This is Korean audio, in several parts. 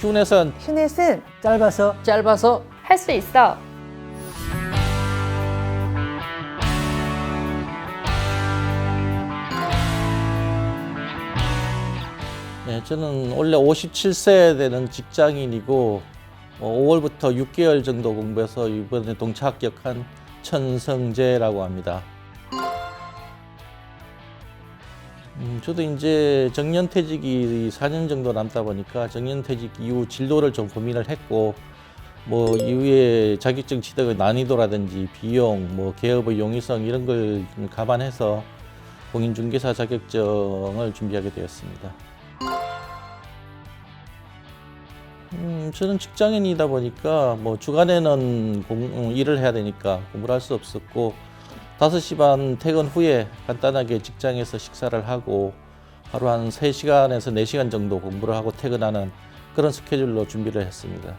휴넷은 휴넷은 짧아서 할 수 있어. 네, 저는 원래 57세 되는 직장인이고 5월부터 6개월 정도 공부해서 이번에 동차 합격한 천성재라고 합니다. 저도 이제 정년퇴직이 4년 정도 남다 보니까 정년퇴직 이후 진로를 좀 고민을 했고 뭐 이후에 자격증 취득의 난이도라든지 비용, 뭐 개업의 용이성 이런 걸 감안해서 공인중개사 자격증을 준비하게 되었습니다. 저는 직장인이다 보니까 뭐 주간에는 일을 해야 되니까 공부를 할 수 없었고 5시 반 퇴근 후에 간단하게 직장에서 식사를 하고 하루 한 3시간에서 4시간 정도 공부를 하고 퇴근하는 그런 스케줄로 준비를 했습니다.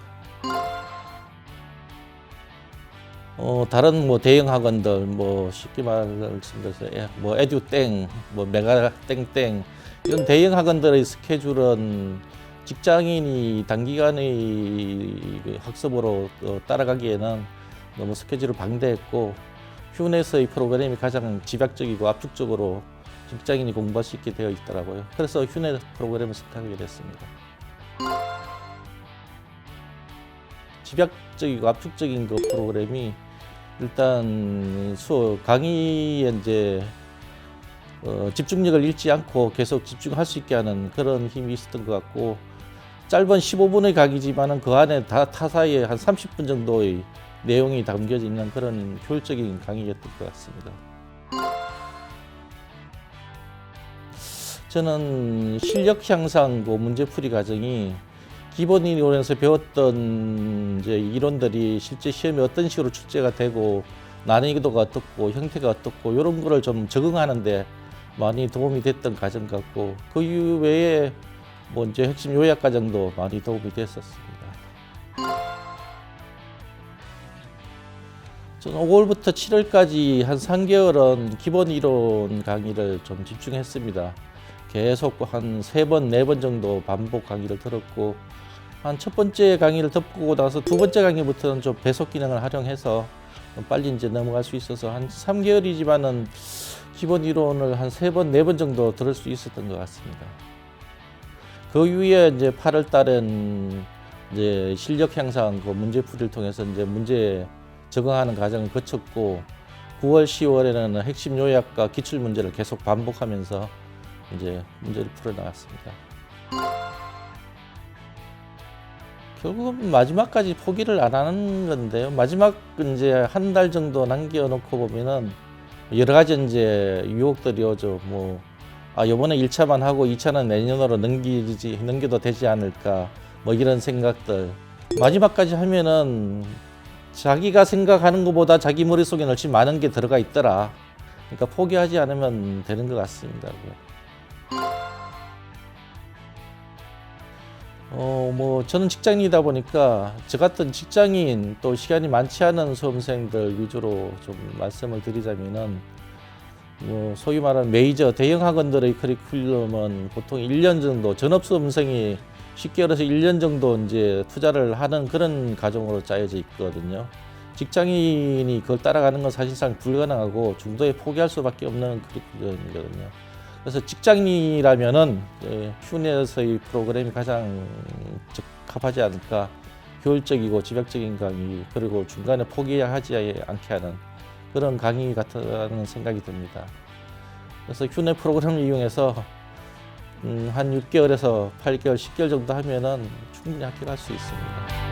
다른 뭐 대형 학원들 뭐 쉽게 말씀드려서 뭐 에듀땡, 뭐 메가 땡땡 이런 대형 학원들의 스케줄은 직장인이 단기간의 학습으로 따라가기에는 너무 스케줄이 방대했고 휴넷의 프로그램이 가장 집약적이고 압축적으로 직장인이 공부할 수 있게 되어 있더라고요. 그래서 휴넷 프로그램을 선택하게 됐습니다. 집약적이고 압축적인 그 프로그램이 일단 강의에 이제 집중력을 잃지 않고 계속 집중할 수 있게 하는 그런 힘이 있었던 것 같고 짧은 15분의 강의지만은 그 안에 다 타사에 한 30분 정도의 내용이 담겨져 있는 그런 효율적인 강의였던 것 같습니다. 저는 실력 향상 문제풀이 과정이 기본 이론에서 배웠던 이제 이론들이 실제 시험에 어떤 식으로 출제가 되고 난이도가 어떻고 형태가 어떻고 이런 거를 좀 적응하는데 많이 도움이 됐던 과정 같고 그 이외에 뭐 이제 핵심 요약 과정도 많이 도움이 됐었습니다. 저는 5월부터 7월까지 한 3개월은 기본 이론 강의를 좀 집중했습니다. 계속 한 3번, 4번 정도 반복 강의를 들었고 한 첫 번째 강의를 듣고 나서 두 번째 강의부터는 좀 배속 기능을 활용해서 빨리 이제 넘어갈 수 있어서 한 3개월이지만은 기본 이론을 한 3번, 4번 정도 들을 수 있었던 것 같습니다. 그 이후에 이제 8월 달엔 이제 실력 향상 문제풀이를 통해서 이제 문제 적응하는 과정을 거쳤고 9월, 10월에는 핵심 요약과 기출 문제를 계속 반복하면서 이제 문제를 풀어 나갔습니다. 결국은 마지막까지 포기를 안 하는 건데요. 마지막 이제 한 달 정도 남겨놓고 보면은 여러 가지 이제 유혹들이 오죠. 뭐 이번에 1차만 하고 2차는 내년으로 넘겨도 되지 않을까 뭐 이런 생각들. 마지막까지 하면은 자기가 생각하는 것보다 자기 머릿속에 훨씬 많은 게 들어가 있더라. 그러니까 포기하지 않으면 되는 것 같습니다. 뭐 저는 직장인이다 보니까 저 같은 직장인 또 시간이 많지 않은 수험생들 위주로 좀 말씀을 드리자면은 뭐 소위 말하는 메이저 대형 학원들의 커리큘럼은 보통 1년 정도 전업 수험생이 쉽게 말해서 1년 정도 이제 투자를 하는 그런 과정으로 짜여져 있거든요. 직장인이 그걸 따라가는 건 사실상 불가능하고 중도에 포기할 수밖에 없는 커리큘럼이거든요. 그래서 직장인이라면은 휴넷의 프로그램이 가장 적합하지 않을까. 효율적이고 집약적인 강의 그리고 중간에 포기하지 않게 하는 그런 강의 같다는 생각이 듭니다. 그래서 휴넷 프로그램을 이용해서 한 6개월에서 8개월, 10개월 정도 하면은 충분히 합격할 수 있습니다.